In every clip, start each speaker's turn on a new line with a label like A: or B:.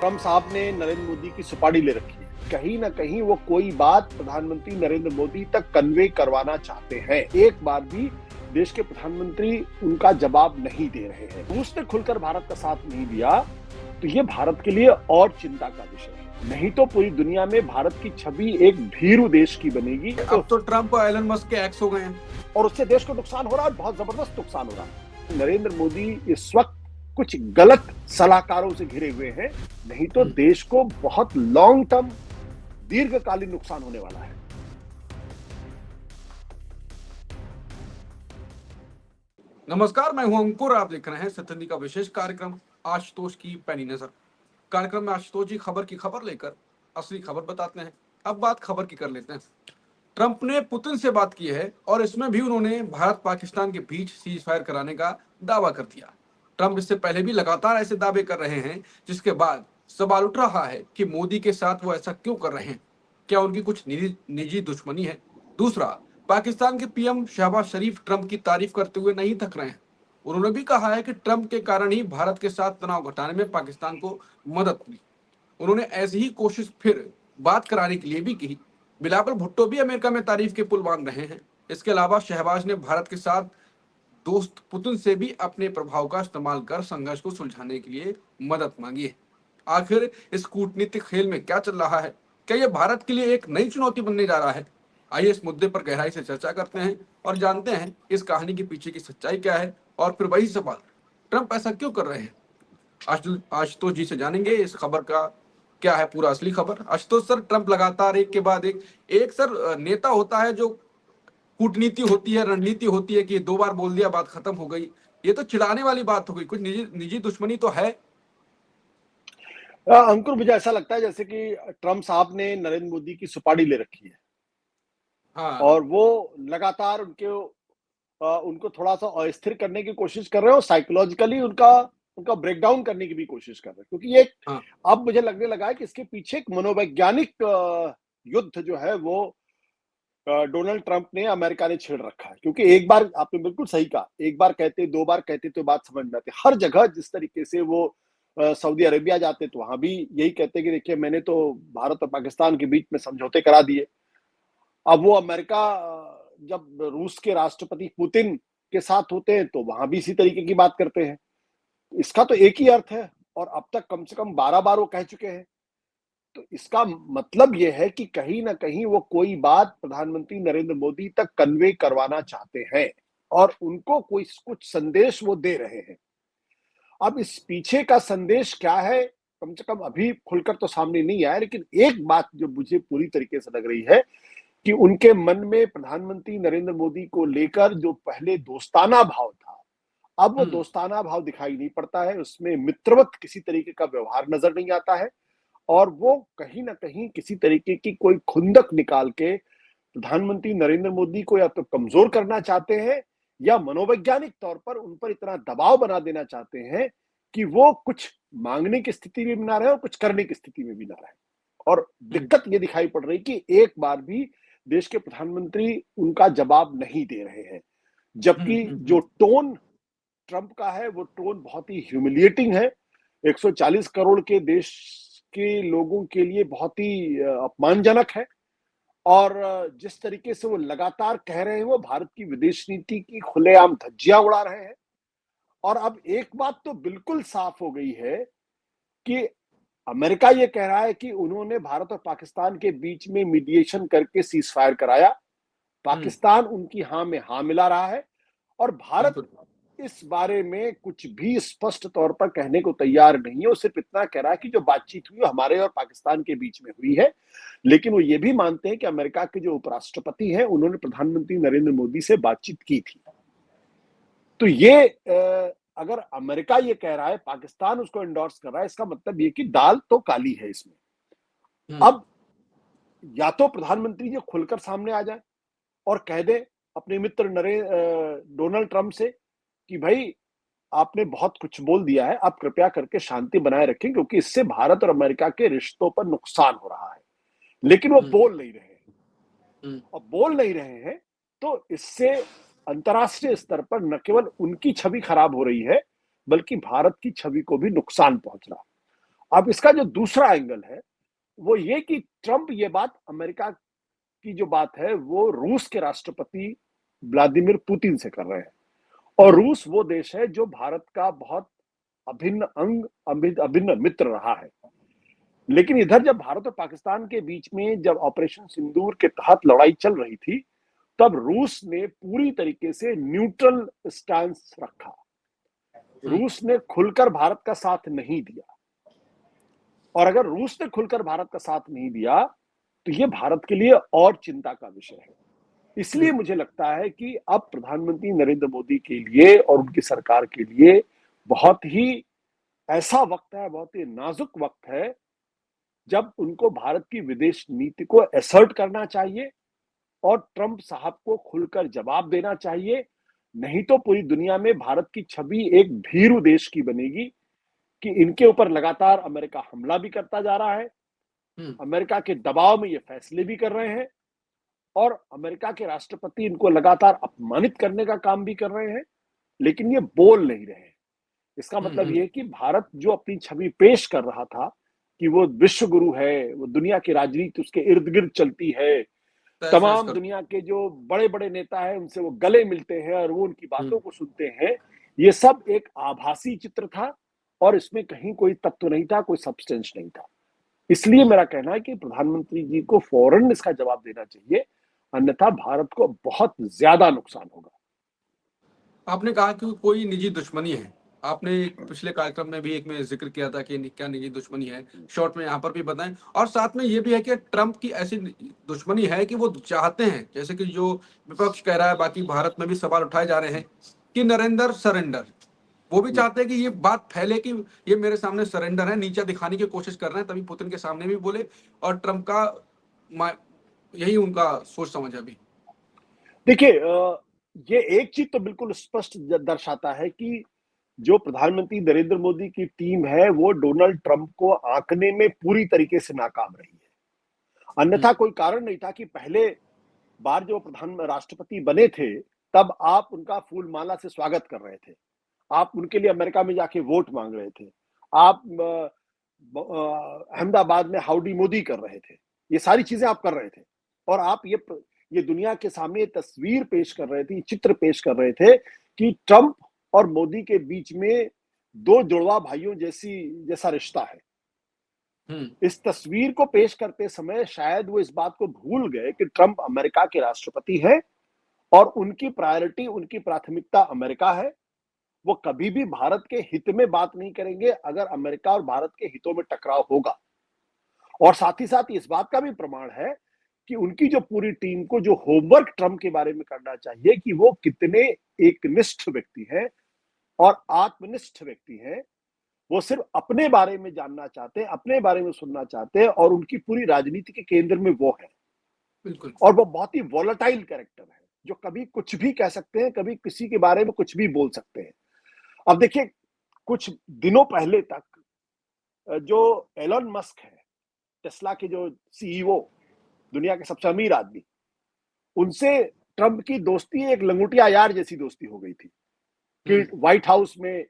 A: Trump साहब ने नरेंद्र मोदी की सुपारी ले रखी है। कहीं ना कहीं वो कोई बात प्रधानमंत्री नरेंद्र मोदी तक कन्वे करवाना चाहते हैं। एक बार भी देश के प्रधानमंत्री उनका जवाब नहीं दे रहे हैं। रूस ने खुलकर भारत का साथ नहीं दिया तो ये भारत के लिए और चिंता का विषय है। नहीं तो पूरी दुनिया में भारत की छवि एक भीरू देश की बनेगी।
B: अब तो ट्रम्प और एलन मस्क के एक्स हो गए हैं
A: और उससे देश को नुकसान हो रहा है, बहुत जबरदस्त नुकसान हो रहा है। नरेंद्र मोदी इस वक्त कुछ गलत सलाहकारों से घिरे हुए हैं, नहीं तो देश को बहुत लॉन्ग टर्म दीर्घकालीन नुकसान होने वाला है।
B: नमस्कार, मैं हूं अंकुर। आप देख रहे हैं सत्यनिधि का विशेष कार्यक्रम आशुतोष की पैनी नजर। कार्यक्रम में आशुतोष जी खबर की खबर लेकर असली खबर बताते हैं। अब बात खबर की कर लेते हैं। ट्रंप ने पुतिन से बात की है और इसमें भी उन्होंने भारत पाकिस्तान के बीच सीज फायर कराने का दावा कर दिया। ट्रंप इससे पहले भी लगातार ऐसे दावे कर रहे हैं, जिसके बाद सवाल उठ रहा है कि मोदी के साथ वो ऐसा क्यों कर रहे हैं। क्या उनकी कुछ निजी दुश्मनी है? दूसरा, पाकिस्तान के पीएम शहबाज शरीफ ट्रंप की तारीफ करते हुए नहीं थक रहे हैं। उन्होंने भी कहा है कि ट्रंप के कारण ही भारत के साथ तनाव घटाने में पाकिस्तान को मदद मिली। उन्होंने ऐसी ही कोशिश फिर बात कराने के लिए भी की। बिलावल भुट्टो भी अमेरिका में तारीफ के पुल बांध रहे हैं। इसके अलावा शहबाज ने भारत के साथ दोस्त पुतिन से भी अपने प्रभाव का इस्तेमाल कर संघर्ष को सुलझाने के लिए मदद मांगी है। आखिर इस कूटनीतिक खेल में क्या चल रहा है? क्या यह भारत के लिए एक नई चुनौती बनने जा रहा है? आइए इस मुद्दे पर गहराई से चर्चा करते हैं और जानते हैं इस कहानी के पीछे की सच्चाई क्या है। और फिर वही सवाल, ट्रंप ऐसा क्यों कर रहे हैं? आशुतोष जी से जानेंगे इस खबर का क्या है पूरा असली खबर। आशुतोष सर, ट्रंप लगातार एक के बाद एक सर नेता होता है जो कूटनीति होती है, रणनीति होती है कि दो बार बोल दिया बात खत्म हो गई। ये तो चिढ़ाने वाली बात हो गई। कुछ निजी दुश्मनी तो है।
A: अंकुर, मुझे ऐसा लगता है जैसे कि ट्रम्प साहब ने नरेंद्र मोदी की सुपारी ले रखी है।
B: हाँ,
A: और वो लगातार उनको थोड़ा सा अस्थिर करने की कोशिश कर रहे हैं और साइकोलॉजिकली उनका उनका ब्रेकडाउन करने की भी कोशिश कर रहे हैं, क्योंकि ये
B: हाँ,
A: अब मुझे लगने लगा है कि इसके पीछे एक मनोवैज्ञानिक युद्ध जो है वो डोनाल्ड ट्रंप ने, अमेरिका ने छेड़ रखा है। क्योंकि एक बार आपने बिल्कुल सही कहा, एक बार कहते, दो बार कहते तो बात समझ में आती। हर जगह जिस तरीके से वो सऊदी अरेबिया जाते तो वहां भी यही कहते कि देखिए मैंने तो भारत और पाकिस्तान के बीच में समझौते करा दिए। अब वो अमेरिका जब रूस के राष्ट्रपति पुतिन के साथ होते हैं तो वहां भी इसी तरीके की बात करते हैं। इसका तो एक ही अर्थ है और अब तक कम से कम 12 बार वो कह चुके हैं। तो इसका मतलब यह है कि कहीं ना कहीं वो कोई बात प्रधानमंत्री नरेंद्र मोदी तक कन्वे करवाना चाहते हैं और उनको कोई कुछ संदेश वो दे रहे हैं। अब इस पीछे का संदेश क्या है, कम से कम अभी खुलकर तो सामने नहीं आया, लेकिन एक बात जो मुझे पूरी तरीके से लग रही है कि उनके मन में प्रधानमंत्री नरेंद्र मोदी को लेकर जो पहले दोस्ताना भाव था, अब वो दोस्ताना भाव दिखाई नहीं पड़ता है। उसमें मित्रवत किसी तरीके का व्यवहार नजर नहीं आता है और वो कहीं ना कहीं किसी तरीके की कोई खुंदक निकाल के प्रधानमंत्री नरेंद्र मोदी को या तो कमजोर करना चाहते हैं या मनोवैज्ञानिक तौर पर उन पर इतना दबाव बना देना चाहते हैं कि वो कुछ मांगने की स्थिति में भी ना रहे और कुछ करने की स्थिति में भी ना रहे। और दिक्कत ये दिखाई पड़ रही कि एक बार भी देश के प्रधानमंत्री उनका जवाब नहीं दे रहे हैं, जबकि जो टोन ट्रंप का है वो टोन बहुत ही ह्यूमिलिएटिंग है। 140 करोड़ के देश के लोगों के लिए बहुत ही अपमानजनक है। और जिस तरीके से वो लगातार कह रहे हैं, वो भारत की विदेश नीति की खुलेआम धज्जियां उड़ा रहे हैं। और अब एक बात तो बिल्कुल साफ हो गई है कि अमेरिका ये कह रहा है कि उन्होंने भारत और पाकिस्तान के बीच में मीडिएशन करके सीज फायर कराया। पाकिस्तान उनकी हां में हां मिला रहा है और भारत इस बारे में कुछ भी स्पष्ट तौर पर कहने को तैयार नहीं है। वो सिर्फ इतना कह रहा है कि जो बातचीत हुई हमारे और पाकिस्तान के बीच में हुई है, लेकिन वो ये भी मानते हैं कि अमेरिका के जो उपराष्ट्रपति हैं उन्होंने प्रधानमंत्री नरेंद्र मोदी से बातचीत की थी। तो ये अगर अमेरिका ये कह रहा है, पाकिस्तान उसको एंडोर्स कर रहा है, इसका मतलब ये कि दाल तो काली है इसमें। अब या तो प्रधानमंत्री जी खुलकर सामने आ जाए और कह दे अपने मित्र डोनाल्ड ट्रंप से कि भाई आपने बहुत कुछ बोल दिया है, आप कृपया करके शांति बनाए रखें, क्योंकि इससे भारत और अमेरिका के रिश्तों पर नुकसान हो रहा है। लेकिन वो बोल नहीं रहे हैं और बोल नहीं रहे हैं तो इससे अंतर्राष्ट्रीय स्तर पर न केवल उनकी छवि खराब हो रही है, बल्कि भारत की छवि को भी नुकसान पहुंच रहा है। अब इसका जो दूसरा एंगल है वो ये कि ट्रंप ये बात अमेरिका की जो बात है वो रूस के राष्ट्रपति व्लादिमीर पुतिन से कर रहे हैं, और
B: हम्म।
A: रूस वो देश है जो भारत का बहुत अभिन्न अंग, अभिन्न मित्र रहा है। लेकिन इधर जब भारत और पाकिस्तान के बीच में जब ऑपरेशन सिंदूर के तहत लड़ाई चल रही थी, तब रूस ने पूरी तरीके से न्यूट्रल स्टैंस रखा।
B: हम्म।
A: रूस ने खुलकर भारत का साथ नहीं दिया, और अगर रूस ने खुलकर भारत का साथ नहीं दिया तो ये भारत के लिए और चिंता का विषय है। इसलिए
B: हम्म।
A: मुझे लगता है कि अब प्रधानमंत्री नरेंद्र मोदी के लिए और उनकी सरकार के लिए बहुत ही ऐसा वक्त है, बहुत ही नाजुक वक्त है, जब उनको भारत की विदेश नीति को असर्ट करना चाहिए और ट्रंप साहब को खुलकर जवाब देना चाहिए। नहीं तो पूरी दुनिया में भारत की छवि एक भीरू देश की बनेगी कि इनके ऊपर लगातार अमेरिका हमला भी करता जा रहा है,
B: हम्म।
A: अमेरिका के दबाव में ये फैसले भी कर रहे हैं, और अमेरिका के राष्ट्रपति इनको लगातार अपमानित करने का काम भी कर रहे हैं, लेकिन ये बोल नहीं रहे हैं। इसका मतलब
B: हम्म।
A: ये है कि भारत जो अपनी छवि पेश कर रहा था कि वो विश्व गुरु है, वो दुनिया की राजनीति उसके इर्द गिर्द चलती है,
B: तहस नहस
A: तमाम
B: कर।
A: दुनिया के जो बड़े बड़े नेता हैं उनसे वो गले मिलते हैं और वो उनकी बातों
B: हम्म।
A: को सुनते हैं, ये सब एक आभासी चित्र था, और इसमें कहीं कोई तत्व नहीं था, कोई सब्सटेंस नहीं था। इसलिए
B: हम्म।
A: मेरा कहना है कि प्रधानमंत्री जी को फौरन इसका जवाब देना चाहिए, अन्यथा भारत को बहुत ज्यादा नुकसान होगा।
B: आपने कहा कि कोई निजी दुश्मनी है। आपने पिछले कार्यक्रम में भी एक में जिक्र किया था कि क्या निजी दुश्मनी है, शॉर्ट में यहाँ पर भी बताएं। और साथ में ये भी है कि ट्रंप की ऐसी दुश्मनी है कि वो चाहते हैं, जैसे कि जो विपक्ष कह रहा है, बाकी भारत में भी सवाल उठाए जा रहे हैं कि नरेंद्र सरेंडर। वो भी चाहते हैं कि ये बात फैले कि ये मेरे सामने सरेंडर है, नीचा दिखाने की कोशिश कर रहे हैं, तभी पुतिन के सामने भी बोले। और ट्रंप का यही उनका सोच समझ है अभी।
A: देखिए, ये एक चीज तो बिल्कुल स्पष्ट दर्शाता है कि जो प्रधानमंत्री नरेंद्र मोदी की टीम है वो डोनाल्ड ट्रंप को आंकने में पूरी तरीके से नाकाम रही है। अन्यथा कोई कारण नहीं था कि पहले बार जो प्रधान राष्ट्रपति बने थे, तब आप उनका फूल माला से स्वागत कर रहे थे, आप उनके लिए अमेरिका में जाके वोट मांग रहे थे, आप अहमदाबाद में हाउडी मोदी कर रहे थे, ये सारी चीजें आप कर रहे थे, और आप ये दुनिया के सामने तस्वीर पेश कर रहे थे, चित्र पेश कर रहे थे कि ट्रंप और मोदी के बीच में दो जुड़वा भाइयों जैसा रिश्ता है। इस तस्वीर को पेश करते समय शायद वो इस बात को भूल गए कि ट्रंप अमेरिका के राष्ट्रपति हैं और उनकी प्रायोरिटी, उनकी प्राथमिकता अमेरिका है। वो कभी भी भारत के हित में बात नहीं करेंगे अगर अमेरिका और भारत के हितों में टकराव होगा। और साथ ही साथ इस बात का भी प्रमाण है कि उनकी जो पूरी टीम को जो होमवर्क ट्रंप के बारे में करना चाहिए कि वो कितने एकनिष्ठ व्यक्ति हैं और आत्मनिष्ठ व्यक्ति हैं। वो सिर्फ अपने बारे में जानना चाहते हैं, अपने बारे में सुनना चाहते हैं, और उनकी पूरी राजनीति के केंद्र में वो है।
B: बिल्कुल।
A: और वो बहुत ही वॉलेटाइल कैरेक्टर है, जो कभी कुछ भी कह सकते हैं, कभी किसी के बारे में कुछ भी बोल सकते हैं। अब देखिए, कुछ दिनों पहले तक जो एलन मस्क है, टेस्ला के जो सीईओ, दुनिया के सबसे अमीर आदमी, उनसे ट्रंप की दोस्ती एक लंगोटिया यार जैसी दोस्ती हो गई थी कि व्हाइट हाउस में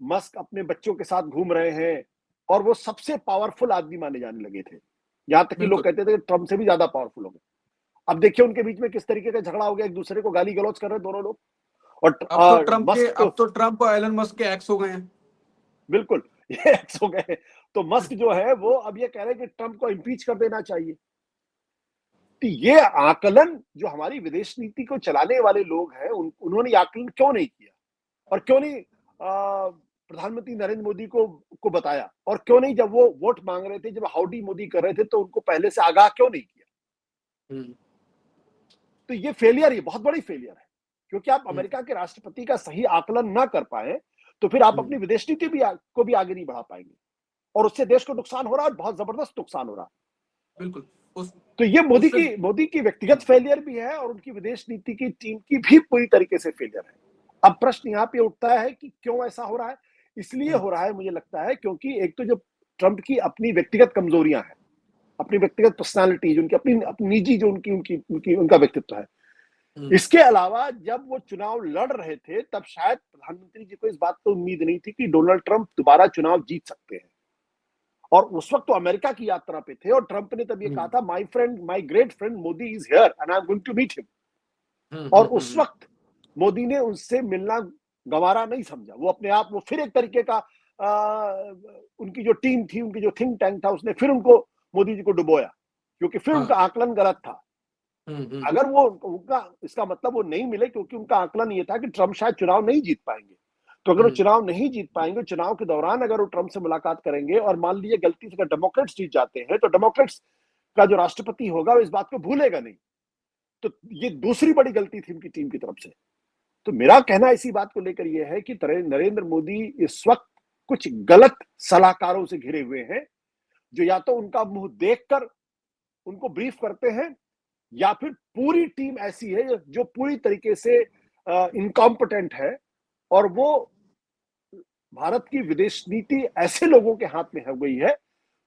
A: मस्क अपने बच्चों के साथ घूम रहे हैं और वो सबसे पावरफुल आदमी माने जाने लगे थे। यहां तक कि लोग
B: बिल्कुल।
A: कहते थे कि ट्रंप से भी ज्यादा पावरफुल हो गए। अब देखिए उनके बीच में किस तरीके का झगड़ा हो गया, एक दूसरे को गाली गलौज कर रहे दोनों लोग। और मस्क तो
B: अब तो ट्रंप और एलन मस्क के एक्स हो गए हैं।
A: बिल्कुल ये एक्स हो गए। तो मस्क जो है वो अब ये कह रहे हैं कि ट्रंप को इम्पीच कर देना चाहिए। तो ये आकलन जो हमारी विदेश नीति को चलाने वाले लोग हैं, उन्होंने ये आकलन क्यों नहीं किया, और क्यों नहीं प्रधानमंत्री नरेंद्र मोदी को बताया, और क्यों नहीं जब वो वोट मांग रहे थे, जब हाउडी मोदी कर रहे थे, तो उनको पहले से आगाह क्यों नहीं किया। तो ये फेलियर, ये बहुत बड़ी फेलियर है, क्योंकि आप अमेरिका के राष्ट्रपति का सही आकलन ना कर पाए तो फिर आप अपनी विदेश नीति को भी आगे नहीं बढ़ा पाएंगे, और उससे देश को नुकसान हो रहा है, बहुत जबरदस्त नुकसान हो रहा है।
B: बिल्कुल।
A: तो ये
B: उससे
A: मोदी की व्यक्तिगत फेलियर भी है, और उनकी विदेश नीति की टीम की भी पूरी तरीके से फेलियर है। अब प्रश्न यहाँ पे उठता है कि क्यों ऐसा हो रहा है। इसलिए हो रहा है, मुझे लगता है, क्योंकि एक तो जो ट्रंप की अपनी व्यक्तिगत कमजोरियां हैं, अपनी व्यक्तिगत पर्सनालिटी, जो उनकी अपनी निजी जो उनका व्यक्तित्व है, इसके अलावा जब वो चुनाव लड़ रहे थे तब शायद प्रधानमंत्री जी को इस बात की उम्मीद नहीं थी कि डोनाल्ड ट्रंप दोबारा चुनाव जीत सकते हैं। और उस वक्त तो अमेरिका की यात्रा पे थे, और ट्रंप ने तब ये कहा था, my friend, my great friend Modi is here and I am going to meet him. और उस वक्त मोदी ने उससे मिलना गंवारा नहीं समझा। वो अपने आप, वो फिर एक तरीके का उनकी जो टीम थी, उनकी जो थिंक टैंक था, उसने फिर उनको, मोदी जी को डुबोया, क्योंकि फिर उनका आकलन गलत था। अगर वो उनका, इसका मतलब वो नहीं मिले, क्योंकि उनका आकलन ये था कि ट्रंप शायद चुनाव नहीं जीत पाएंगे। तो अगर वो चुनाव नहीं जीत पाएंगे, चुनाव के दौरान अगर वो ट्रंप से मुलाकात करेंगे, और मान लीजिए गलती से अगर डेमोक्रेट्स जीत जाते हैं, तो डेमोक्रेट्स का जो राष्ट्रपति होगा वो इस बात को भूलेगा नहीं। तो ये दूसरी बड़ी गलती थी उनकी टीम की तरफ से। तो मेरा कहना इसी बात को लेकर यह है कि नरेंद्र मोदी इस वक्त कुछ गलत सलाहकारों से घिरे हुए हैं, जो या तो उनका मुंह देखकर उनको ब्रीफ करते हैं, या फिर पूरी टीम ऐसी है जो पूरी तरीके से इनकॉम्पिटेंट है, और वो भारत की विदेश नीति ऐसे लोगों के हाथ में हो गई है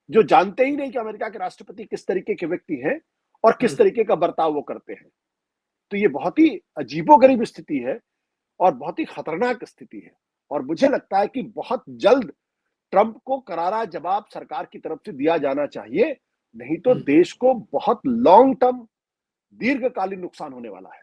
A: जो जानते ही नहीं कि अमेरिका के राष्ट्रपति किस तरीके के व्यक्ति हैं और किस तरीके का बर्ताव वो करते हैं। तो ये बहुत ही अजीबोगरीब स्थिति है और बहुत ही खतरनाक स्थिति है, और मुझे लगता है कि बहुत जल्द ट्रंप को करारा जवाब सरकार की तरफ से दिया जाना चाहिए, नहीं तो देश को बहुत लॉन्ग टर्म, दीर्घकालीन नुकसान होने वाला है।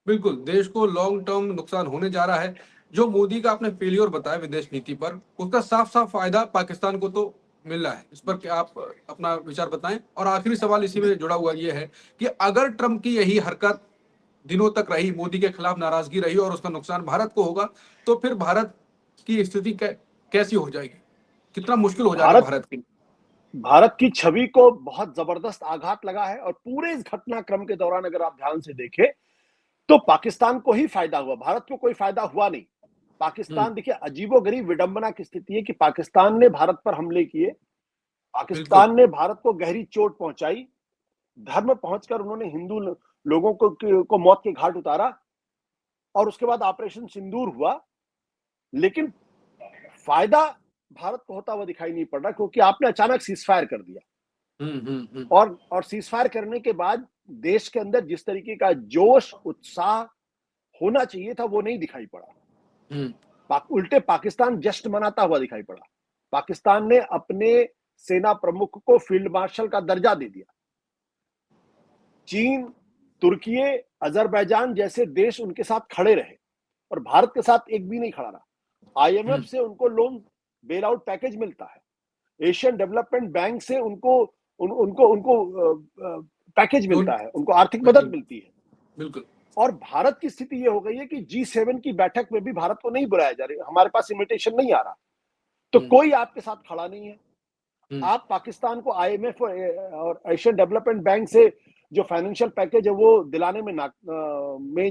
B: बिल्कुल, देश को लॉन्ग टर्म नुकसान होने जा रहा है। जो मोदी का आपने फेलियर बताया विदेश नीति पर, उसका साफ साफ फायदा पाकिस्तान को तो मिल रहा है। इस पर क्या आप अपना विचार बताएं। और आखिरी सवाल इसी में जुड़ा हुआ ये है कि अगर ट्रंप की यही हरकत दिनों तक रही, मोदी के खिलाफ नाराजगी रही और उसका नुकसान भारत को होगा, तो फिर भारत की स्थिति कैसी हो जाएगी, कितना मुश्किल हो जाएगा भारत की।
A: भारत की छवि को बहुत जबरदस्त आघात लगा है, और पूरे इस घटनाक्रम के दौरान अगर आप ध्यान से देखें तो पाकिस्तान को ही फायदा हुआ, भारत को कोई फायदा हुआ नहीं। पाकिस्तान, देखिए अजीबोगरीब विडंबना की स्थिति है कि पाकिस्तान ने भारत पर हमले किए, पाकिस्तान ने भारत को गहरी चोट पहुंचाई, धर्म पहुंचकर उन्होंने हिंदू लोगों को मौत के घाट उतारा, और उसके बाद ऑपरेशन सिंदूर हुआ। लेकिन फायदा भारत को होता हुआ दिखाई नहीं पड़ रहा, क्योंकि आपने अचानक सीजफायर कर दिया। और सीजफायर करने के बाद देश के अंदर जिस तरीके का जोश उत्साह होना चाहिए था, वो नहीं दिखाई पड़ा। उल्टे पाकिस्तान जश्न मनाता हुआ दिखाई पड़ा। पाकिस्तान ने अपने सेना प्रमुख को फील्ड मार्शल का दर्जा दे दिया। चीन, तुर्की, अजरबैजान जैसे देश उनके साथ खड़े रहे, और भारत के साथ एक भी नहीं खड़ा रहा। आईएमएफ से उनको लोन बेल आउट पैकेज मिलता है, एशियन डेवलपमेंट बैंक से उनको पैकेज मिलता है, उनको आर्थिक मदद मिलती है।
B: बिल्कुल।
A: और भारत की स्थिति ये हो गई है कि G7 की बैठक में भी भारत को नहीं बुलाया जा रहा, हमारे पास इनविटेशन नहीं आ रहा, तो कोई आपके साथ खड़ा नहीं है। आप पाकिस्तान को आईएमएफ और एशियन डेवलपमेंट बैंक से जो फाइनेंशियल पैकेज है वो दिलाने में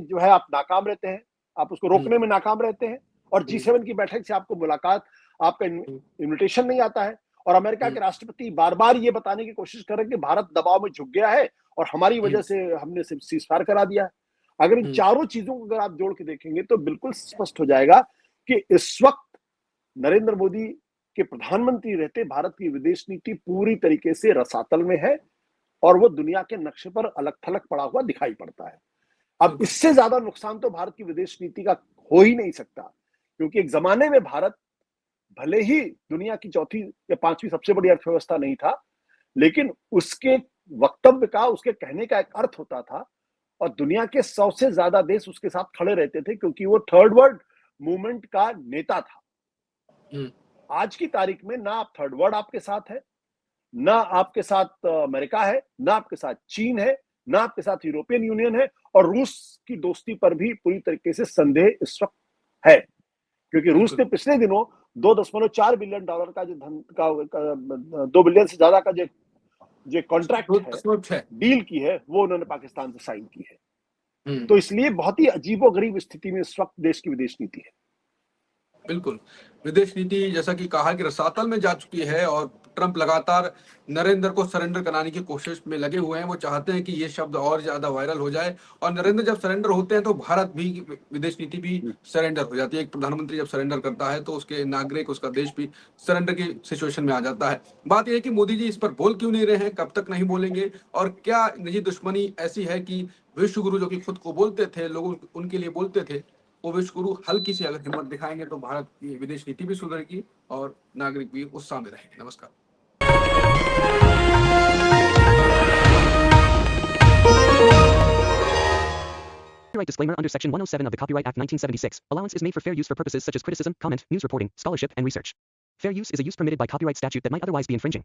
A: जो है आप नाकाम रहते हैं, आप उसको रोकने में नाकाम रहते हैं, और G7 की बैठक से आपको मुलाकात, आपका इनविटेशन नहीं आता है। और अमेरिका के राष्ट्रपति बार बार ये बताने की कोशिश कर रहे हैं कि भारत दबाव में झुक गया है और हमारी वजह से हमने सीजफायर करा दिया है। अगर इन चारों चीजों को अगर आप जोड़ के देखेंगे तो बिल्कुल स्पष्ट हो जाएगा कि इस वक्त नरेंद्र मोदी के प्रधानमंत्री रहते भारत की विदेश नीति पूरी तरीके से रसातल में है, और वो दुनिया के नक्शे पर अलग थलग पड़ा हुआ दिखाई पड़ता है। अब इससे ज्यादा नुकसान तो भारत की विदेश नीति का हो ही नहीं सकता, क्योंकि एक जमाने में भारत भले ही दुनिया की चौथी या पांचवी सबसे बड़ी अर्थव्यवस्था नहीं था, लेकिन उसके वक्तव्य का, उसके कहने का एक अर्थ होता था, और दुनिया के 100 से ज्यादा देश उसके साथ खड़े रहते थे, क्योंकि वो थर्ड वर्ल्ड मूवमेंट का नेता था। आज की तारीख में ना आप थर्ड वर्ल्ड आपके साथ है, ना आपके साथ अमेरिका है, ना आपके साथ चीन है, ना आपके साथ यूरोपियन यूनियन है, और रूस की दोस्ती पर भी पूरी तरीके से संदेह इस वक्त है, क्योंकि रूस ने पिछले दिनों $2.4 बिलियन का जो धन का 2 बिलियन से ज्यादा का जो कॉन्ट्रैक्ट है, डील की है, वो उन्होंने पाकिस्तान से साइन की है। तो इसलिए बहुत ही अजीबोगरीब स्थिति में इस वक्त देश की विदेश नीति है।
B: बिल्कुल, विदेश नीति जैसा कि कहा कि रसातल में जा चुकी है, और ट्रंप लगातार नरेंद्र को सरेंडर कराने की कोशिश में लगे हुए हैं। वो चाहते हैं कि ये शब्द और ज्यादा वायरल हो जाए, और नरेंद्र जब सरेंडर होते हैं तो भारत भी, विदेश नीति भी सरेंडर हो जाती है। एक प्रधानमंत्री जब सरेंडर करता है तो उसके नागरिक, उसका देश भी सरेंडर की सिचुएशन में आ जाता है। बात यह है कि मोदी जी इस पर बोल क्यों नहीं रहे हैं, कब तक नहीं बोलेंगे, और क्या निजी दुश्मनी ऐसी है कि विश्व गुरु जो कि खुद को बोलते थे, लोग उनके लिए बोलते थे, वो विश्व गुरु हल्की सी अगर हिम्मत दिखाएंगे तो भारत की विदेश नीति भी सुधरेगी और नागरिक भी उत्साह में रहेंगे। नमस्कार।
C: Copyright disclaimer under Section 107 of the Copyright Act 1976. Allowance is made for fair use for purposes such as criticism, comment, news reporting, scholarship, and research. Fair use is a use permitted by copyright statute that might otherwise be infringing.